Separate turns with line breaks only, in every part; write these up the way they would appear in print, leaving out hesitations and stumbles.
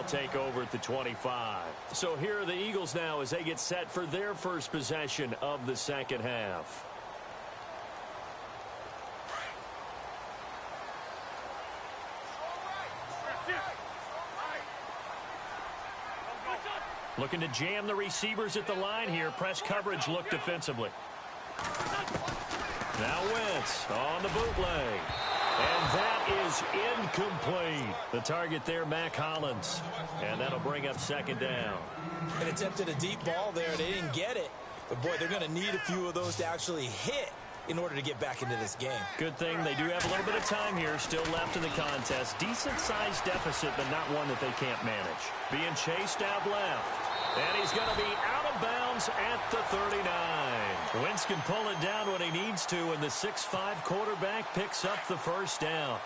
they'll take over at the 25. So here are the Eagles now as they get set for their first possession of the second half. Looking to jam the receivers at the line here. Press coverage look defensively. Now Wentz on the bootleg. And that is incomplete. The target there, Mac Hollins. And that'll bring up second down.
And attempted a deep ball there. They didn't get it. But, boy, they're going to need a few of those to actually hit in order to get back into this game.
Good thing they do have a little bit of time here still left in the contest. Decent-sized deficit, but not one that they can't manage. Being chased out left. And he's going to be out of bounds at the 39. Wentz can pull it down when he needs to, and the 6'5" quarterback picks up the first down.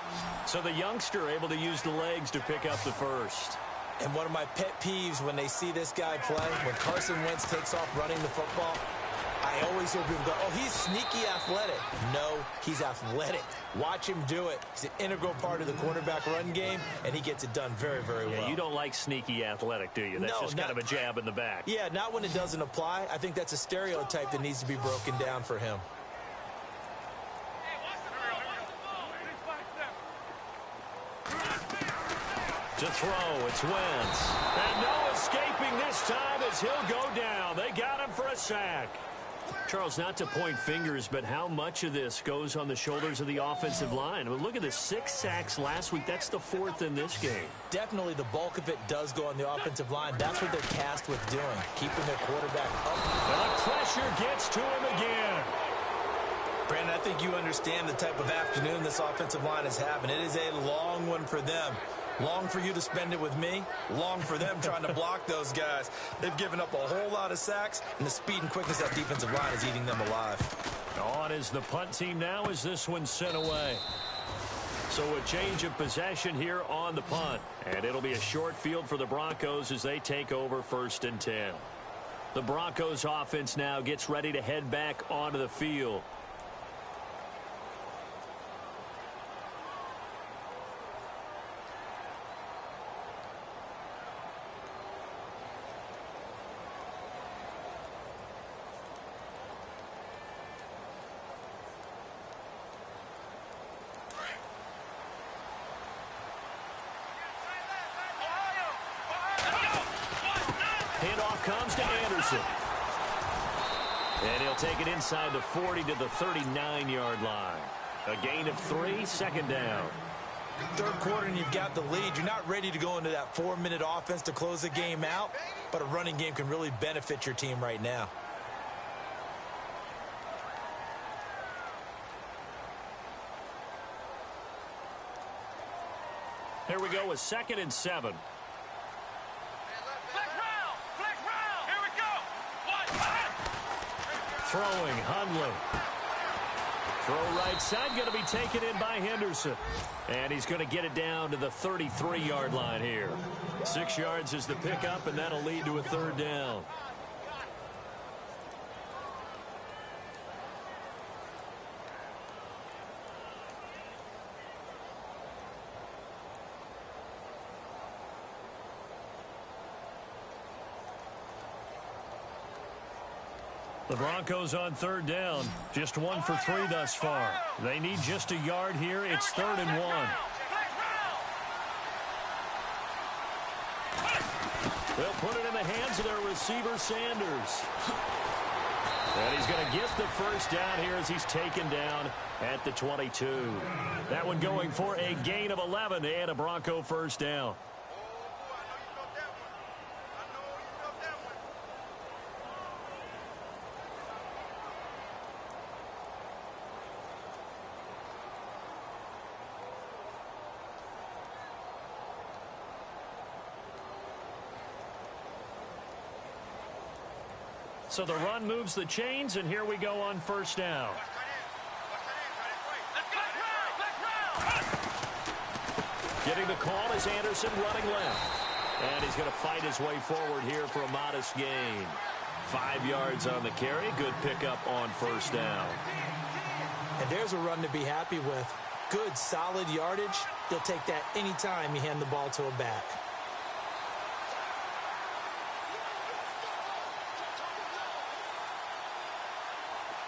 So the youngster able to use the legs to pick up the first.
And one of my pet peeves when they see this guy play, when Carson Wentz takes off running the football, I always hear people go, oh, he's sneaky athletic. No, he's athletic. Watch him do it. He's an integral part of the quarterback run game, and he gets it done very, very well.
You don't like sneaky athletic, do you? That's just kind of a jab in the back.
Yeah, not when it doesn't apply. I think that's a stereotype that needs to be broken down for him.
To throw, it's Wentz. And no escaping this time as he'll go down. They got him for a sack. Charles, not to point fingers, but how much of this goes on the shoulders of the offensive line? I mean, look at the 6 sacks last week. That's the 4th in this game.
Definitely the bulk of it does go on the offensive line. That's what they're tasked with doing, keeping their quarterback up.
And the pressure gets to him again.
Brandon, I think you understand the type of afternoon this offensive line is having. It is a long one for them. Long for you to spend it with me. Long for them trying to block those guys. They've given up a whole lot of sacks, and the speed and quickness of that defensive line is eating them alive.
On is the punt team now as this one's sent away. So a change of possession here on the punt. And it'll be a short field for the Broncos as they take over 1st and 10. The Broncos offense now gets ready to head back onto the field. Handoff comes to Anderson. And he'll take it inside the 40 to the 39-yard line. A gain of 3, second down.
Third quarter and you've got the lead. You're not ready to go into that 4-minute offense to close the game out, but a running game can really benefit your team right now.
Here we go with 2nd and 7. Throwing, Hundley. Throw right side, going to be taken in by Henderson. And he's going to get it down to the 33-yard line here. 6 yards is the pickup, and that'll lead to a 3rd down. The Broncos on 3rd down. Just 1 for 3 thus far. They need just a yard here. It's 3rd and 1. They'll put it in the hands of their receiver, Sanders. And he's going to get the first down here as he's taken down at the 22. That one going for a gain of 11 and a Bronco first down. So the run moves the chains, and here we go on first down. Getting the call is Anderson running left. And he's going to fight his way forward here for a modest gain. 5 yards on the carry. Good pickup on first down.
And there's a run to be happy with. Good, solid yardage. He'll take that anytime you hand the ball to a back.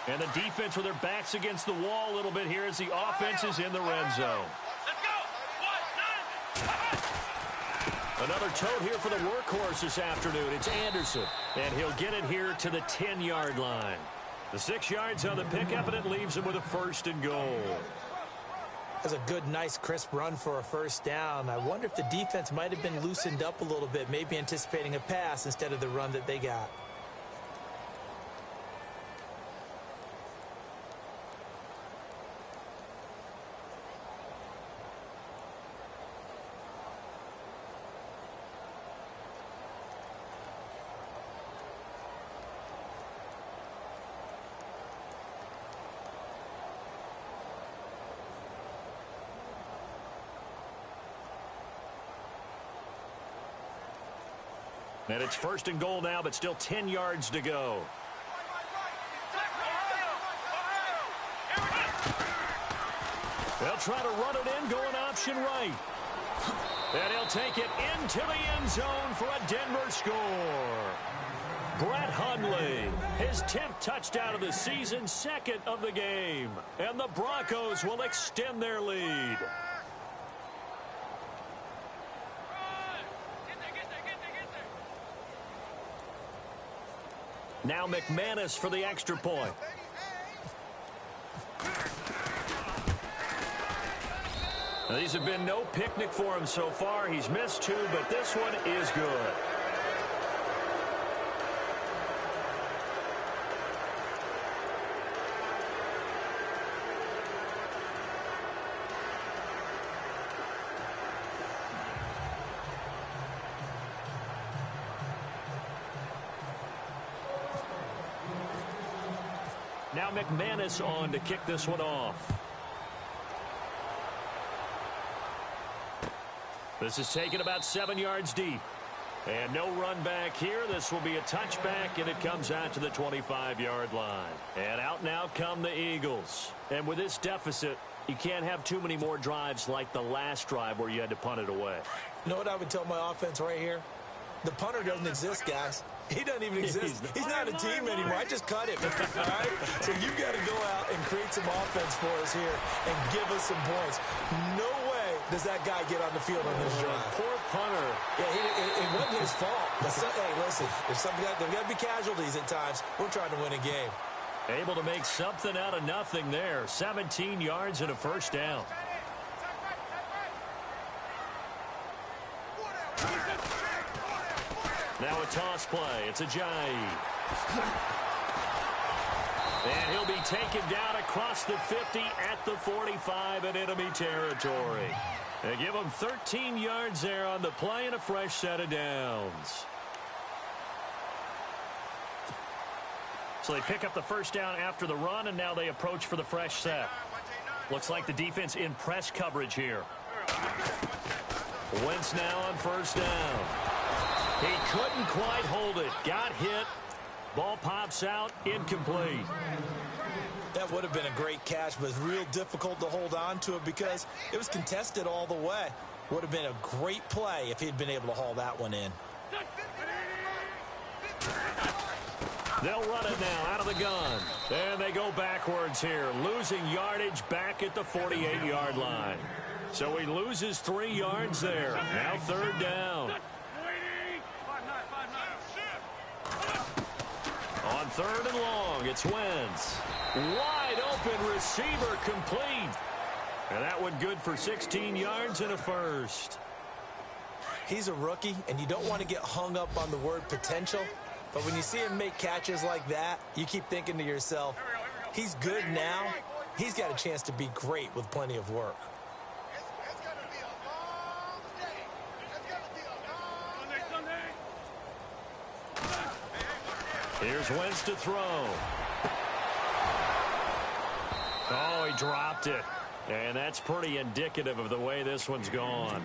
And the defense with their backs against the wall a little bit here as the offense is in the red zone. Another tote here for the workhorse this afternoon. It's Anderson, and he'll get it here to the 10-yard line. The 6 yards on the pickup, and it leaves him with a 1st and goal.
That's a good, nice, crisp run for a 1st down. I wonder if the defense might have been loosened up a little bit, maybe anticipating a pass instead of the run that they got.
And it's 1st and goal now, but still 10 yards to go. They'll try to run it in, going option right. And he'll take it into the end zone for a Denver score. Brett Hundley, his 10th touchdown of the season, 2nd of the game. And the Broncos will extend their lead. Now McManus for the extra point. Now, these have been no picnic for him so far. He's missed 2, but this one is good. Now McManus on to kick this one off. This is taken about 7 yards deep. And no run back here. This will be a touchback, and it comes out to the 25-yard line. And out now come the Eagles. And with this deficit, you can't have too many more drives like the last drive where you had to punt it away.
You know what I would tell my offense right here? The punter doesn't exist, guys. He doesn't even exist. He's not a team anymore. I just cut him. All right? So you got to go out and create some offense for us here and give us some points. No way does that guy get on the field on this drive.
Poor punter.
Yeah, it wasn't his fault. Hey, listen, there's got to be casualties at times. We're trying to win a game.
Able to make something out of nothing there. 17 yards and a 1st down. Now a toss play. It's Ajayi. And he'll be taken down across the 50 at the 45 in enemy territory. They give him 13 yards there on the play and a fresh set of downs. So they pick up the 1st down after the run, and now they approach for the fresh set. Looks like the defense in press coverage here. Wentz now on 1st down. He couldn't quite hold it. Got hit. Ball pops out. Incomplete.
That would have been a great catch, but it's real difficult to hold on to it because it was contested all the way. Would have been a great play if he'd been able to haul that one in.
They'll run it now out of the gun. And they go backwards here, losing yardage back at the 48-yard line. So he loses 3 yards there. Now 3rd down. On 3rd and long, it's Wentz. Wide open receiver complete. And that one good for 16 yards and a 1st.
He's a rookie, and you don't want to get hung up on the word potential. But when you see him make catches like that, you keep thinking to yourself, he's good now. He's got a chance to be great with plenty of work.
Here's Wentz to throw. Oh, he dropped it. And that's pretty indicative of the way this one's gone.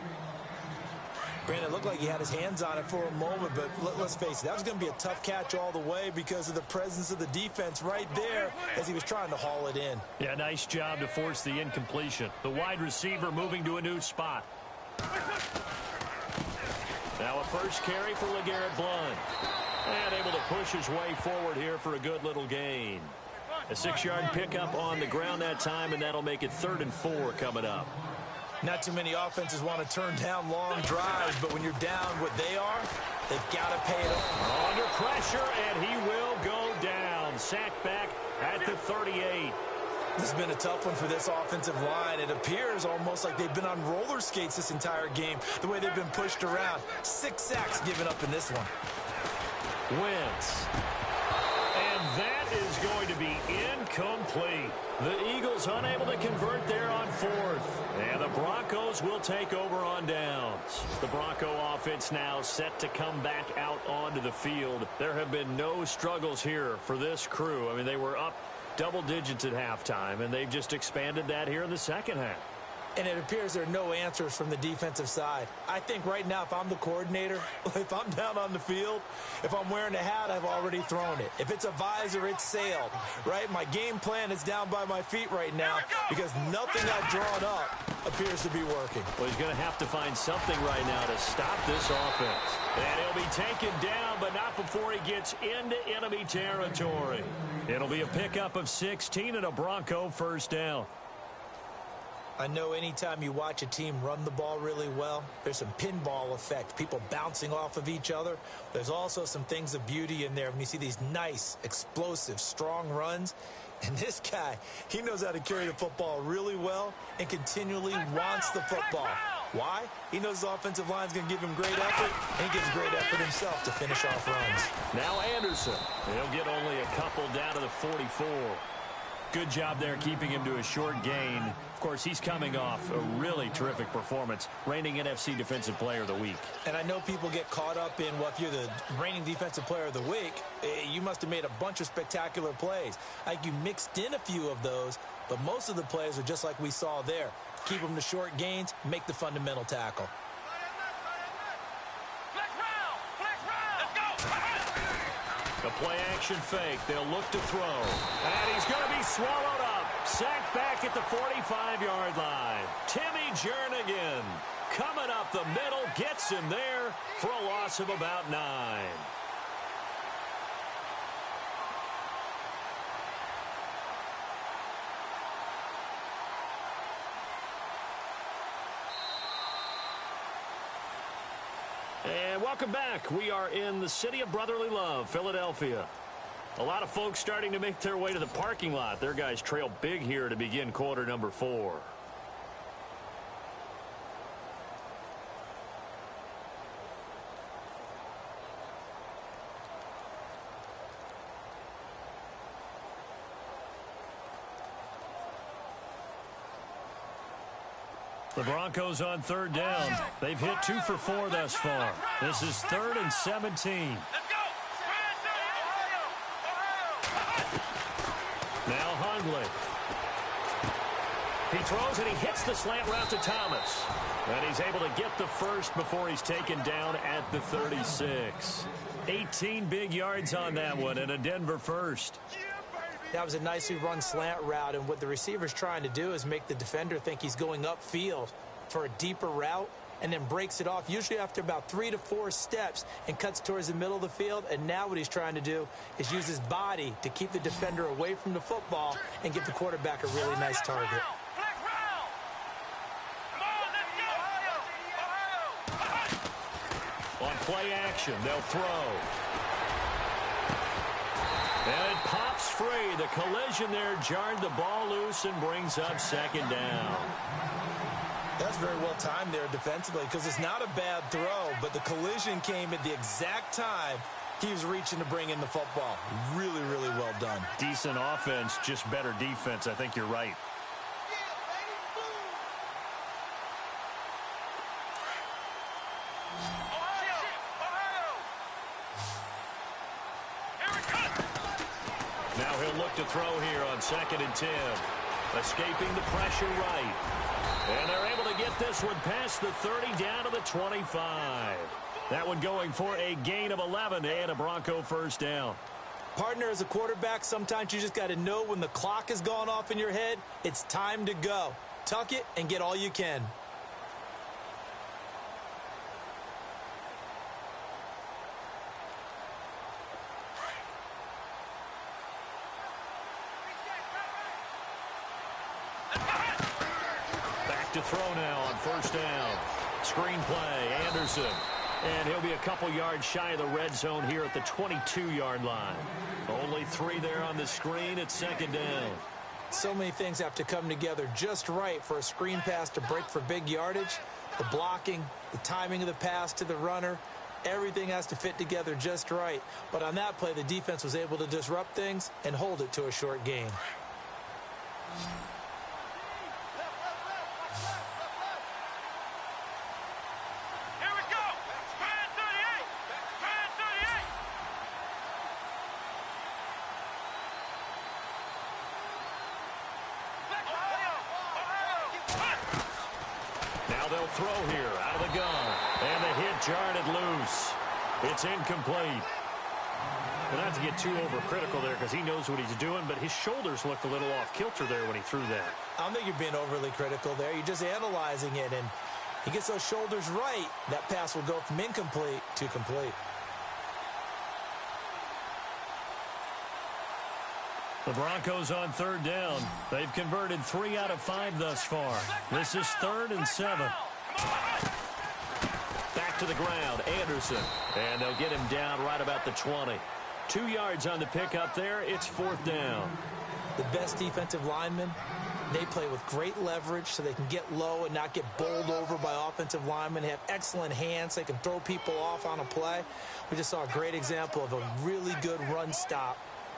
Brandon, it looked like he had his hands on it for a moment, but let's face it, that was going to be a tough catch all the way because of the presence of the defense right there as he was trying to haul it in.
Yeah, nice job to force the incompletion. The wide receiver moving to a new spot. Now a 1st carry for LeGarrette Blount. And able to push his way forward here for a good little gain. A 6-yard pickup on the ground that time, and that'll make it 3rd and 4 coming up.
Not too many offenses want to turn down long drives, but when you're down what they are, they've got to pay it off.
Under pressure, and he will go down. Sacked back at the 38.
This has been a tough one for this offensive line. It appears almost like they've been on roller skates this entire game, the way they've been pushed around. 6 sacks given up in this one.
Wentz. And that is going to be incomplete. The Eagles unable to convert there on 4th. And the Broncos will take over on downs. The Bronco offense now set to come back out onto the field. There have been no struggles here for this crew. I mean, they were up double digits at halftime, and they've just expanded that here in the second half.
And it appears there are no answers from the defensive side. I think right now, if I'm the coordinator, if I'm down on the field, if I'm wearing a hat, I've already thrown it. If it's a visor, it's sailed, right? My game plan is down by my feet right now because nothing I've drawn up appears to be working.
Well, he's going to have to find something right now to stop this offense. And he'll be taken down, but not before he gets into enemy territory. It'll be a pickup of 16 and a Bronco first down.
I know anytime you watch a team run the ball really well, there's some pinball effect, people bouncing off of each other. There's also some things of beauty in there when you see these nice, explosive, strong runs. And this guy, he knows how to carry the football really well and continually wants the football. Why? He knows his offensive line's going to give him great effort, and he gives great effort himself to finish off runs.
Now Anderson. He'll get only a couple down to the 44. Good job there keeping him to a short gain. Of course, he's coming off a really terrific performance, reigning NFC Defensive Player of the Week.
And I know people get caught up in, well, if you're the reigning Defensive Player of the Week, you must have made a bunch of spectacular plays. Like you mixed in a few of those, but most of the plays are just like we saw there. Keep them to short gains, make the fundamental tackle.
The play-action fake. They'll look to throw. And he's going to be swallowed up. Sacked back at the 45-yard line. Timmy Jernigan coming up the middle. Gets him there for a loss of about 9. And welcome back. We are in the city of brotherly love, Philadelphia. A lot of folks starting to make their way to the parking lot. Their guys trail big here to begin quarter number 4. The Broncos on 3rd down. They've hit 2 for 4 thus far. This is 3rd and 17. Now Hundley. He throws and he hits the slant route to Thomas. And he's able to get the first before he's taken down at the 36. 18 big yards on that one and a Denver first.
That was a nicely run slant route, and what the receiver's trying to do is make the defender think he's going upfield for a deeper route and then breaks it off, usually after about 3 to 4 steps, and cuts towards the middle of the field. And now what he's trying to do is use his body to keep the defender away from the football and give the quarterback a really nice target.
On play action, they'll throw. And it pops free. The collision there jarred the ball loose and brings up 2nd down.
That's very well timed there defensively because it's not a bad throw, but the collision came at the exact time he was reaching to bring in the football. Really, really well done.
Decent offense, just better defense. I think you're right. Now he'll look to throw here on 2nd and 10. Escaping the pressure right. And they're able to get this one past the 30 down to the 25. That one going for a gain of 11 and a Bronco first down.
Partner, as a quarterback, sometimes you just got to know when the clock has gone off in your head, it's time to go. Tuck it and get all you can.
throw now on first down. Screen play, Anderson. And he'll be a couple yards shy of the red zone here at the 22-yard line. Only 3 there on the screen at second down.
So many things have to come together just right for a screen pass to break for big yardage. The blocking, the timing of the pass to the runner, everything has to fit together just right. But on that play, the defense was able to disrupt things and hold it to a short gain.
They'll throw here out of the gun. And the hit jarred it loose. It's incomplete. And not to get too overcritical there because he knows what he's doing, but his shoulders looked a little off kilter there when he threw that.
I don't think you're being overly critical there. You're just analyzing it, and he gets those shoulders right. That pass will go from incomplete to complete.
The Broncos on third down. They've converted 3 out of 5 thus far. This is 3rd and 7. Back to the ground, Anderson. And they'll get him down right about the 20. 2 yards on the pickup there. It's 4th down.
The best defensive linemen, they play with great leverage so they can get low and not get bowled over by offensive linemen. They have excellent hands. They can throw people off on a play. We just saw a great example of a really good run stop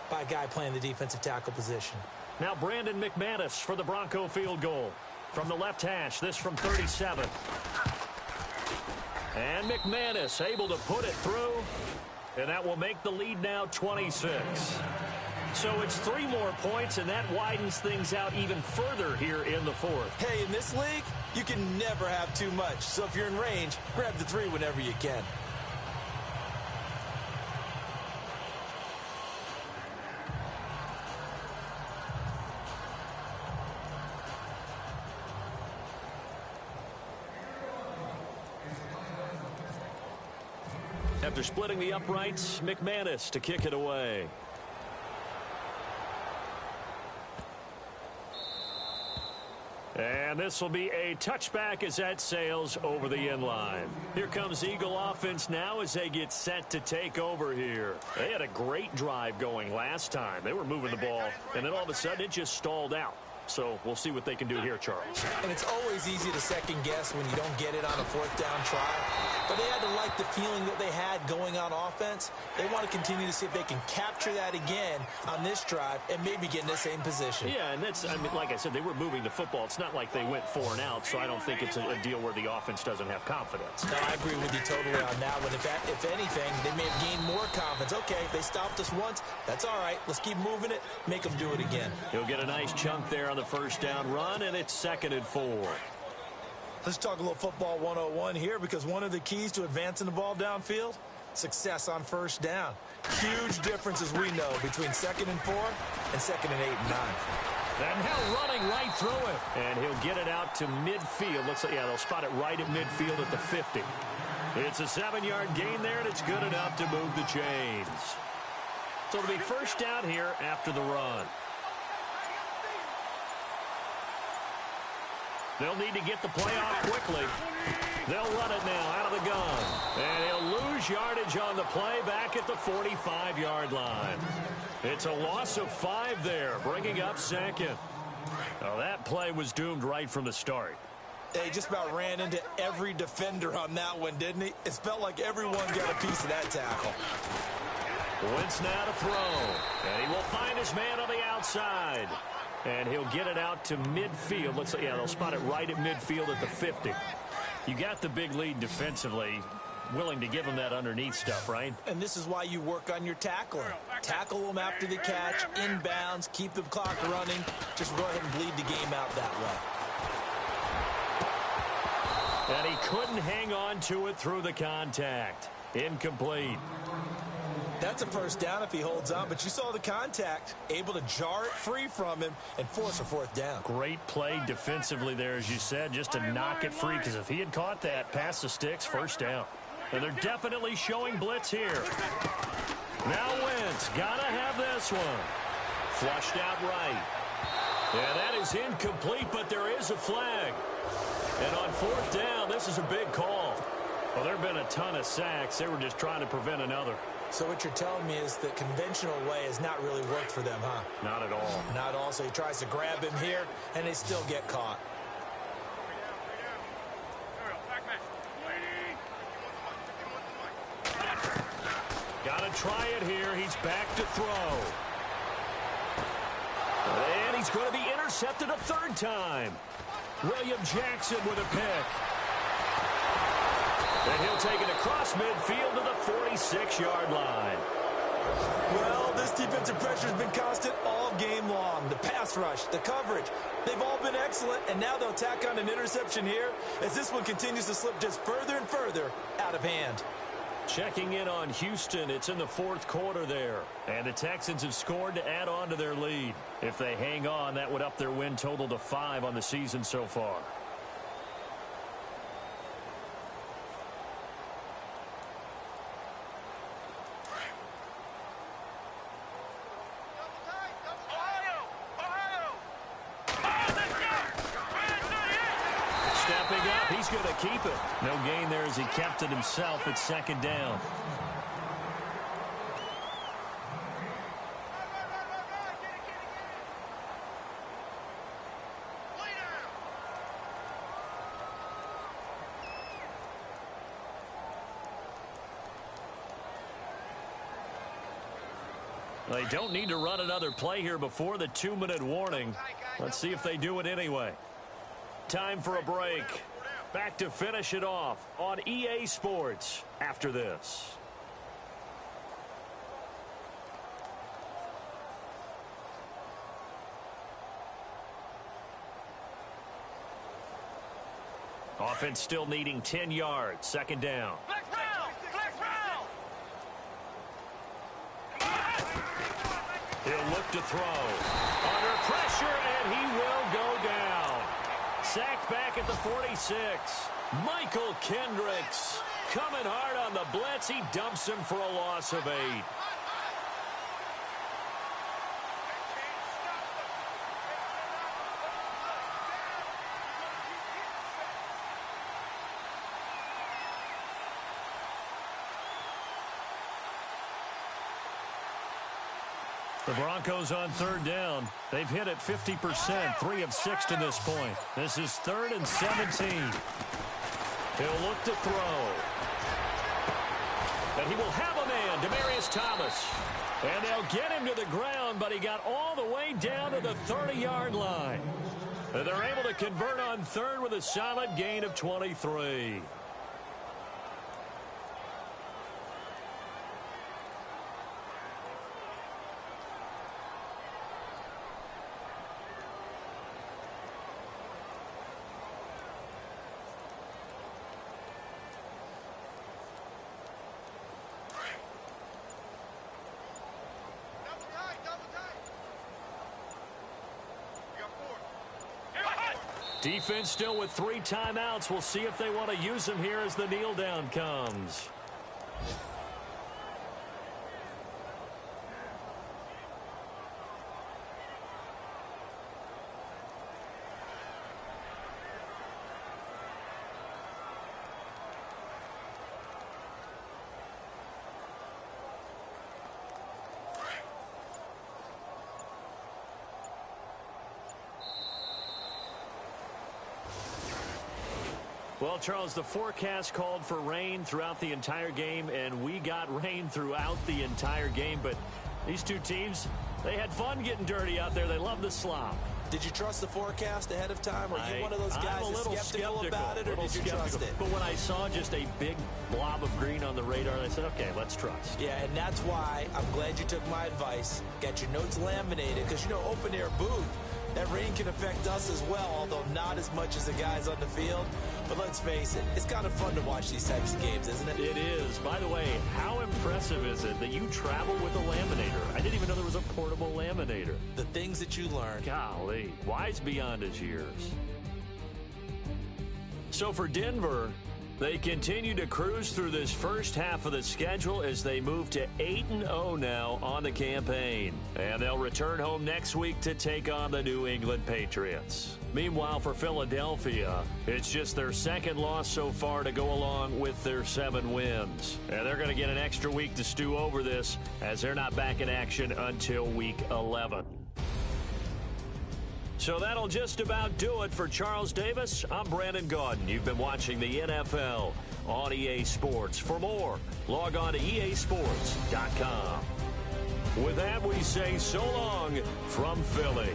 by a guy playing the defensive tackle position.
Now Brandon McManus for the Bronco field goal. From the left hash, this from 37. And McManus able to put it through. And that will make the lead now 26. So it's 3 more points, and that widens things out even further here in the 4th.
Hey, in this league, you can never have too much. So if you're in range, grab the 3 whenever you can.
After splitting the uprights, McManus to kick it away. And this will be a touchback as that sails over the end line. Here comes Eagle offense now as they get set to take over here. They had a great drive going last time. They were moving the ball, and then all of a sudden it just stalled out. So we'll see what they can do here, Charles.
And it's always easy to second guess when you don't get it on a 4th down try. But they had to like the feeling that they had going on offense. They want to continue to see if they can capture that again on this drive and maybe get in the same position.
Yeah, and that's, I mean, like I said, they were moving the football. It's not like they went 4 and out, so I don't think it's a deal where the offense doesn't have confidence.
No, I agree with you totally on that one. If anything, they may have gained more confidence. Okay, they stopped us once. That's all right. Let's keep moving it. Make them do it again.
He'll get a nice chunk there on the first down run, and it's 2nd and 4.
Let's talk a little football 101 here, because one of the keys to advancing the ball downfield, success on first down. Huge difference, as we know, between 2nd and 4 and 2nd and 8 and 9.
And now running right through it. And he'll get it out to midfield. Looks like, yeah, they'll spot it right at midfield at the 50. It's a 7-yard gain there, and it's good enough to move the chains. So it'll be first down here after the run. They'll need to get the play off quickly. They'll run it now out of the gun. And he'll lose yardage on the play back at the 45-yard line. It's a loss of 5 there, bringing up 2nd. Now that play was doomed right from the start.
He just about ran into every defender on that one, didn't he? It felt like everyone got a piece of that tackle.
Wentz now to throw. And he will find his man on the outside. And he'll get it out to midfield. Looks like, yeah, they'll spot it right at midfield at the 50. You got the big lead defensively, willing to give him that underneath stuff, right?
And this is why you work on your tackling. Tackle them after the catch, inbounds, keep the clock running. Just go ahead and bleed the game out that way.
And he couldn't hang on to it through the contact. Incomplete.
That's a first down if he holds on, but you saw the contact, able to jar it free from him and force a 4th down.
Great play defensively there, as you said, just to knock it free, because if he had caught that, past the sticks, first down. And they're definitely showing blitz here. Now Wentz, gotta have this one. Flushed out right. Yeah, that is incomplete, but there is a flag. And on fourth down, this is a big call. Well, there have been a ton of sacks. They were just trying to prevent another.
So what you're telling me is the conventional way has not really worked for them, huh?
Not at all.
Not at all. So he tries to grab him here, and they still get caught.
Got to try it here. He's back to throw. And he's going to be intercepted a third time. William Jackson with a pick. And he'll take it across midfield to the 46-yard line.
Well, this defensive pressure has been constant all game long. The pass rush, the coverage, they've all been excellent, and now they'll tack on an interception here as this one continues to slip just further and further out of hand.
Checking in on Houston, it's in the fourth quarter there. And the Texans have scored to add on to their lead. If they hang on, that would up their win total to 5 on the season so far. Stepping up, he's going to keep it. No gain there as he kept it himself at second down. They don't need to run another play here before the 2-minute warning. Let's see if they do it anyway. Time for a break. Back to finish it off on EA Sports after this. Offense still needing 10 yards. Second down. He'll look to throw. Under pressure, and he will go down. Sacked back at the 46. Michael Kendricks coming hard on the blitz. He dumps him for a loss of 8. The Broncos on third down. They've hit it 50%, 3 of 6 to this point. This is 3rd and 17. He'll look to throw. And he will have a man, Demaryius Thomas. And they'll get him to the ground, but he got all the way down to the 30-yard line. And they're able to convert on third with a solid gain of 23. Defense still with 3 timeouts. We'll see if they want to use them here as the kneel down comes. Well, Charles, the forecast called for rain throughout the entire game, and we got rain throughout the entire game. But these two teams, they had fun getting dirty out there. They love the slop.
Did you trust the forecast ahead of time? Are you one of those guys that's skeptical about it, or did you trust it?
But when I saw just a big blob of green on the radar, I said, okay, let's trust.
Yeah, and that's why I'm glad you took my advice. Got your notes laminated, because, you know, open-air booth, that rain can affect us as well, although not as much as the guys on the field. But let's face it, it's kind of fun to watch these types of games, isn't it?
It is. By the way, how impressive is it that you travel with a laminator? I didn't even know there was a portable laminator.
The things that you learn.
Golly, wise beyond his years. So for Denver, They continue to cruise through this first half of the schedule as they move to 8-0 now on the campaign. And they'll return home next week to take on the New England Patriots. Meanwhile, for Philadelphia, it's just their second loss so far to go along with their 7 wins. And they're going to get an extra week to stew over this as they're not back in action until week 11. So that'll just about do it for Charles Davis. I'm Brandon Gaudin. You've been watching the NFL on EA Sports. For more, log on to easports.com. With that, we say so long from Philly.